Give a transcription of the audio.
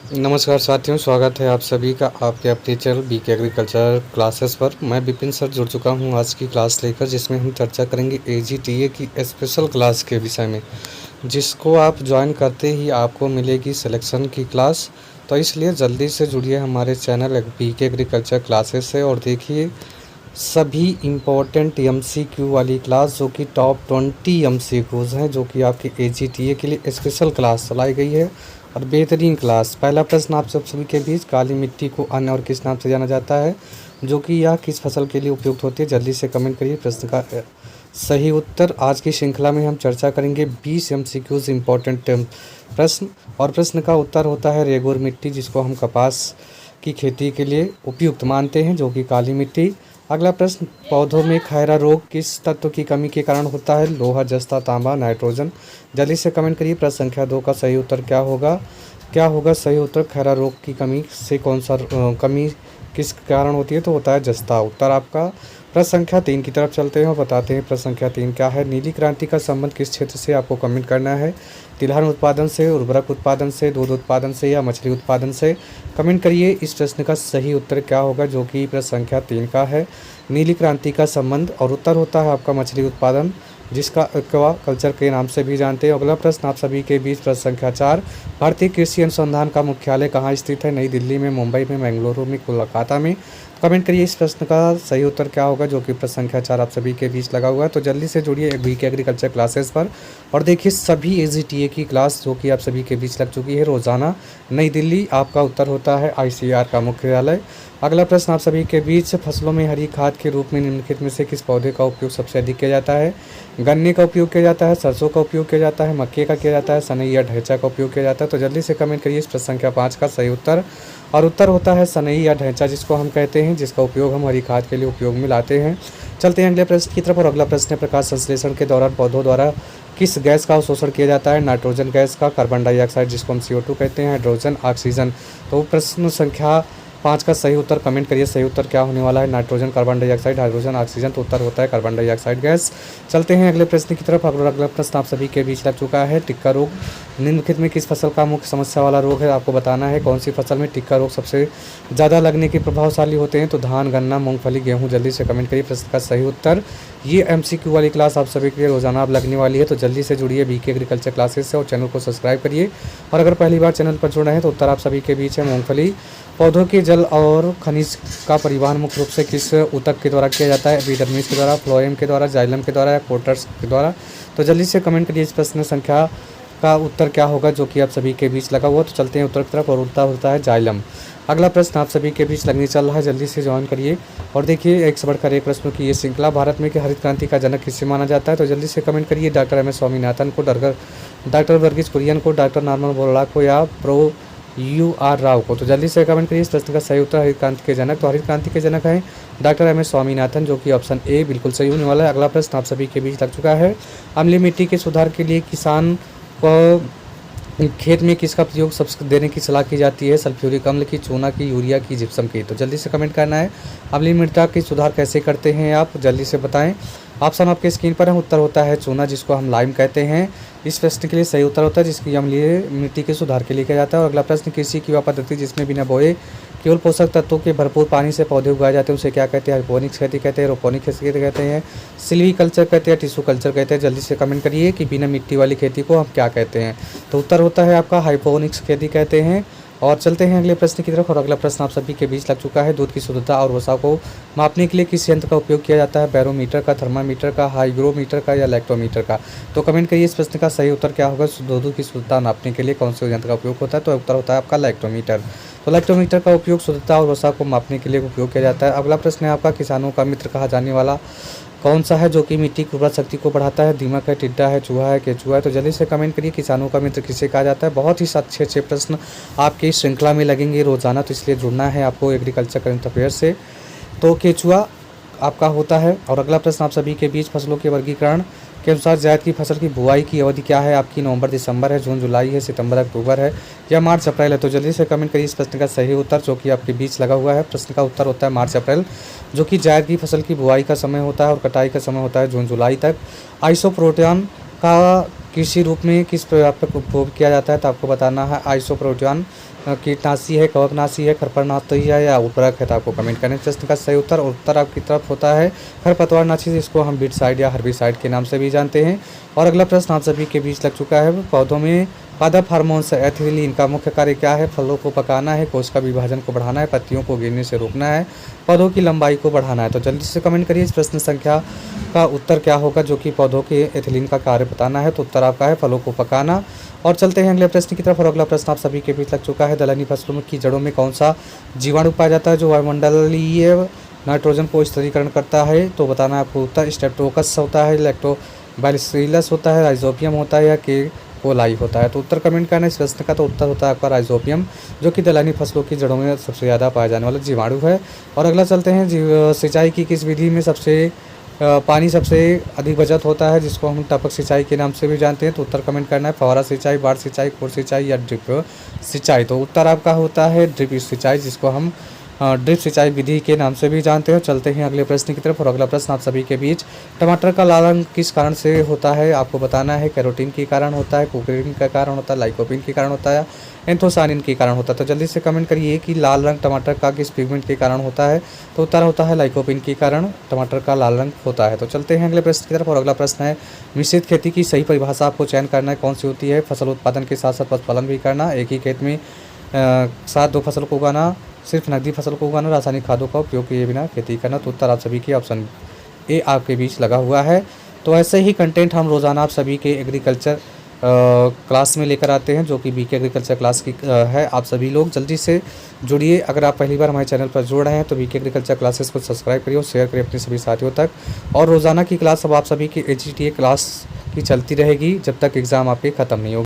नमस्कार साथियों, स्वागत है आप सभी का आपके अपने चैनल बीके एग्रीकल्चर क्लासेस पर। मैं विपिन सर जुड़ चुका हूं आज की क्लास लेकर, जिसमें हम चर्चा करेंगे एजीटीए की स्पेशल क्लास के विषय में, जिसको आप ज्वाइन करते ही आपको मिलेगी सिलेक्शन की क्लास। तो इसलिए जल्दी से जुड़िए हमारे चैनल बीके एग्रीकल्चर क्लासेस से और देखिए सभी इम्पोर्टेंट एमसीक्यू वाली क्लास, जो कि टॉप 20 एमसीक्यूज़ हैं, जो कि आपके एजीटीए के लिए स्पेशल क्लास चलाई गई है और बेहतरीन क्लास। पहला प्रश्न आप सब सभी के बीच, काली मिट्टी को अन्य और किस नाम से जाना जाता है, जो कि यह किस फसल के लिए उपयुक्त होती है। जल्दी से कमेंट करिए प्रश्न का सही उत्तर। आज की श्रृंखला में हम चर्चा करेंगे 20 एमसीक्यूज़ इम्पोर्टेंट प्रश्न, और प्रश्न का उत्तर होता है रेगुर मिट्टी, जिसको हम कपास की खेती के लिए उपयुक्त मानते हैं, जो कि काली मिट्टी। अगला प्रश्न, पौधों में खैरा रोग किस तत्व की कमी के कारण होता है। लोहा, जस्ता, तांबा, नाइट्रोजन। जल्दी से कमेंट करिए प्रश्न संख्या 2 का सही उत्तर क्या होगा। सही उत्तर, खैरा रोग की कमी से कौन सा कमी किस कारण होती है, तो होता है जस्ता। उत्तर आपका। प्रश्न संख्या 3 की तरफ चलते हैं और बताते हैं प्रश्न संख्या 3 क्या है। नीली क्रांति का संबंध किस क्षेत्र से, आपको कमेंट करना है। तिलहन उत्पादन से, उर्वरक उत्पादन से, दूध उत्पादन से या मछली उत्पादन से। कमेंट करिए इस प्रश्न का सही उत्तर क्या होगा, जो कि प्रश्न संख्या 3 का है, नीली क्रांति का संबंध। और उत्तर होता है आपका मछली उत्पादन, जिसका एक्वा कल्चर के नाम से भी जानते हैं। अगला प्रश्न आप सभी के बीच, प्रश्न संख्या 4, भारतीय कृषि अनुसंधान का मुख्यालय कहाँ स्थित है। नई दिल्ली में, मुंबई में, बेंगलुरु में, कोलकाता में। कमेंट करिए इस प्रश्न का सही उत्तर क्या होगा, जो कि प्रश्न संख्या 4 आप सभी के बीच लगा हुआ है। तो जल्दी से जुड़िए बीके एग्रीकल्चर क्लासेस पर और देखिए सभी एजीटीए की क्लास, जो कि आप सभी के बीच लग चुकी है रोजाना। नई दिल्ली आपका उत्तर होता है आईसीआर का मुख्यालय। अगला प्रश्न आप सभी के बीच, फसलों में हरी खाद के रूप में निम्नलिखित में से किस पौधे का उपयोग सबसे अधिक किया जाता है। गन्ने का उपयोग किया जाता है, सरसों का उपयोग किया जाता है, मक्के का किया जाता है, सनई या ढैंचा का उपयोग किया जाता है। तो जल्दी से कमेंट करिए इस प्रश्न संख्या 5 का सही उत्तर। और उत्तर होता है सनई या ढैंचा, जिसको हम कहते हैं, जिसका उपयोग हम हरी खाद के लिए उपयोग में लाते हैं। चलते हैं अगले प्रश्न की तरफ। और अगला प्रश्न है, प्रकाश संश्लेषण के दौरान पौधों द्वारा किस गैस का अवशोषण किया जाता है। नाइट्रोजन गैस का, कार्बन डाइऑक्साइड जिसको हम CO2 कहते हैं, हाइड्रोजन, ऑक्सीजन। तो प्रश्न संख्या 5 का सही उत्तर कमेंट करिए, सही उत्तर क्या होने वाला है। Nitrogen, carbon dioxide, hydrogen, oxygen. तो उत्तर होता है कार्बन डाइऑक्साइड गैस। चलते हैं अगले प्रश्न की तरफ। अगला प्रश्न आप सभी के बीच लग चुका है, टिक्का रोग निम्नलिखित में किस फसल का मुख्य समस्या वाला रोग है। आपको बताना है कौन सी फसल में टिक्का रोग सबसे ज़्यादा लगने के प्रभावशाली होते हैं। तो धान, गन्ना, मूंगफली, गेहूं। जल्दी से कमेंट करिए प्रश्न का सही उत्तर। ये एमसीक्यू वाली क्लास आप सभी के लिए रोजाना अब लगने वाली है, तो जल्दी से जुड़िए बीके एग्रीकल्चर क्लासेस से और चैनल को सब्सक्राइब करिए। और अगर पहली बार चैनल पर जुड़ रहे हैं तो उत्तर आप सभी के बीच है मूंगफली। पौधों के जल और खनिज का परिवहन मुख्य रूप से किस ऊतक के द्वारा किया जाता है। एपिडर्मिस के द्वारा, फ्लोएम के द्वारा, जाइलम के द्वारा या कोटर्स के द्वारा। तो जल्दी से कमेंट करिए इस प्रश्न संख्या का उत्तर क्या होगा, जो कि आप सभी के बीच लगा हुआ। तो चलते हैं उत्तर की तरफ और उत्तर होता है जाइलम। अगला प्रश्न आप सभी के बीच लगने चल रहा है, जल्दी से ज्वाइन करिए और देखिए एक से बढ़कर एक प्रश्नों की ये श्रृंखला। भारत में कि हरित क्रांति का जनक किससे माना जाता है। तो जल्दी से कमेंट करिए डॉक्टर MS स्वामीनाथन को, डॉक्टर वर्गीज कुरियन को, डॉक्टर नॉर्मन बोरला को या प्रो UR राव को। तो जल्दी से कमेंट करिए इस प्रश्न का सही उत्तर, हरित क्रांति के जनक। तो हरित क्रांति के जनक हैं डॉक्टर MS स्वामीनाथन, जो कि ऑप्शन ए बिल्कुल सही होने वाला है। अगला प्रश्न आप सभी के बीच लग चुका है, अम्लीय मिट्टी के सुधार के लिए किसान को खेत में किसका प्रयोग सबसे देने की सलाह की जाती है। सल्फ्यूरिक अम्ल की, चूना की, यूरिया की, जिप्सम की। तो जल्दी से कमेंट करना है अम्लीय मृदा की सुधार कैसे करते हैं आप, जल्दी से बताएं। ऑप्शन आपके स्क्रीन पर है, उत्तर होता है चूना, जिसको हम लाइम कहते हैं। इस प्रश्न के लिए सही उत्तर होता है जिसकी अम्लीय मिट्टी के सुधार के लिए किया जाता है। और अगला प्रश्न, कृषि की वह पद्धति जिसमें बिना बोए केवल पोषक तत्वों के भरपूर पानी से पौधे उगाए जाते हैं, उसे क्या कहते हैं। हाइड्रोपोनिक्स खेती कहते हैं, एरोपोनिक खेती कहते हैं, सिल्वी कल्चर कहते हैं, टिश्यू कल्चर कहते हैं। जल्दी से कमेंट करिए कि बिना मिट्टी वाली खेती को हम क्या कहते हैं। तो उत्तर होता है आपका हाइड्रोपोनिक्स खेती कहते हैं। और चलते हैं अगले प्रश्न की तरफ। और अगला प्रश्न आप सभी के बीच लग चुका है, दूध की शुद्धता और वसा को मापने के लिए किस यंत्र का उपयोग किया जाता है। बैरोमीटर का, थर्मामीटर का, हाइग्रोमीटर का या लैक्टोमीटर का। तो कमेंट करिए इस प्रश्न का सही उत्तर क्या होगा, दूध की शुद्धता नापने के लिए कौन से यंत्र का उपयोग होता है। तो उत्तर होता है आपका लैक्टोमीटर। तो लैक्टोमीटर का उपयोग शुद्धता और वसा को मापने के लिए उपयोग किया जाता है। अगला प्रश्न है आपका, किसानों का मित्र कहा जाने वाला कौन सा है जो कि मिट्टी की उर्वरा शक्ति को बढ़ाता है। दीमक है, टिड्डा है, चूहा है, केचुआ है। तो जल्दी से कमेंट करिए किसानों का मित्र किसे कहा जाता है। बहुत ही अच्छे अच्छे प्रश्न आपकी इस श्रृंखला में लगेंगे रोजाना, तो इसलिए जुड़ना है आपको एग्रीकल्चर करंट अफेयर से। तो केचुआ आपका होता है। और अगला प्रश्न आप सभी के बीच, फसलों के वर्गीकरण के अनुसार जायद की फसल की बुआई की अवधि क्या है आपकी। नवंबर दिसंबर है, जून जुलाई है, सितंबर अक्टूबर है या मार्च अप्रैल है। तो जल्दी से कमेंट करिए इस प्रश्न का सही उत्तर, जो कि आपके बीच लगा हुआ है। प्रश्न का उत्तर होता है मार्च अप्रैल, जो कि जायद की फसल की बुआई का समय होता है और कटाई का समय होता है जून जुलाई तक। आइसोप्रोटियन का कृषि रूप में किस प्रकार पर उपयोग किया जाता है। तो आपको बताना है आइसोप्रोटियन कीटनाशी है, कवकनाशी है, खरपतवारनाशी है या उर्वरक है, तो आपको कमेंट करना है। प्रश्न का सही उत्तर और उत्तर आपकी तरफ होता है खरपतवारनाशी, जिसको हम बीटसाइड या हर्बिसाइड के नाम से भी जानते हैं। और अगला प्रश्न आप सभी के बीच लग चुका है, पौधों में पादप हार्मोन्स एथिलीन का मुख्य कार्य क्या है? फलों को पकाना है, कोशिका विभाजन को बढ़ाना है, पत्तियों को गिरने से रोकना है, पौधों की लंबाई को बढ़ाना है। तो जल्दी से कमेंट करिए इस प्रश्न संख्या का उत्तर क्या होगा, जो कि पौधों के एथिलीन का कार्य बताना है। तो उत्तर आपका है फलों को पकाना। और चलते हैं अगले प्रश्न की तरफ। और अगला प्रश्न आप सभी के बीच लग चुका है, दलहनी फसलों की जड़ों में कौन सा जीवाणु पाया जाता है जो वायुमंडलीय नाइट्रोजन को स्थिरीकरण करता है? तो बताना आपको उत्तर स्ट्रेप्टोकोकस होता है, लैक्टोबैसिलस होता है, राइजोबियम होता है या के कोलाई होता है। तो उत्तर कमेंट करना इस प्रश्न का। तो उत्तर होता है आपका राइजोबियम, जो कि दलहनी फसलों की जड़ों में सबसे ज़्यादा पाया जाने वाला जीवाणु है। और अगला चलते हैं, सिंचाई की किस विधि में पानी सबसे अधिक बचत होता है, जिसको हम टपक सिंचाई के नाम से भी जानते हैं? तो उत्तर कमेंट करना है फव्वारा सिंचाई, बाढ़ सिंचाई, फुहारा सिंचाई या ड्रिप सिंचाई। तो उत्तर आपका होता है ड्रिप सिंचाई, जिसको हम ड्रिप सिंचाई विधि के नाम से भी जानते हो। चलते हैं अगले प्रश्न की तरफ। और अगला प्रश्न आप सभी के बीच, टमाटर का लाल रंग किस कारण से होता है? आपको बताना है कैरोटीन के कारण होता है, कुकुरिन के कारण होता है, लाइकोपीन के कारण होता है, एंथोसानिन के कारण होता है। तो जल्दी से कमेंट करिए कि लाल रंग टमाटर का किस पिगमेंट के कारण होता है? तो उत्तर होता है लाइकोपीन के कारण टमाटर का लाल रंग होता है। तो चलते हैं अगले प्रश्न की तरफ। और अगला प्रश्न है, मिश्रित खेती की सही परिभाषा आपको चयन करना है, कौन सी होती है? फसल उत्पादन के साथ साथ पशुपालन भी करना, एक ही खेत में साथ दो फसल को उगाना, सिर्फ नकदी फसल को उगाना, रासायनिक खादों का उपयोग किए बिना खेती करना। तो उत्तर आप सभी की ऑप्शन ए आपके बीच लगा हुआ है। तो ऐसे ही कंटेंट हम रोज़ाना आप सभी के एग्रीकल्चर क्लास में लेकर आते हैं, जो कि बीके एग्रीकल्चर क्लास की है। आप सभी लोग जल्दी से जुड़िए। अगर आप पहली बार हमारे चैनल पर जुड़ रहे हैं तो बीके एग्रीकल्चर क्लासेस को सब्सक्राइब करिए और शेयर करिए अपने सभी साथियों तक। और रोज़ाना की क्लास अब आप सभी की AGTA क्लास की चलती रहेगी जब तक एग्ज़ाम आपके ख़त्म नहीं होगी।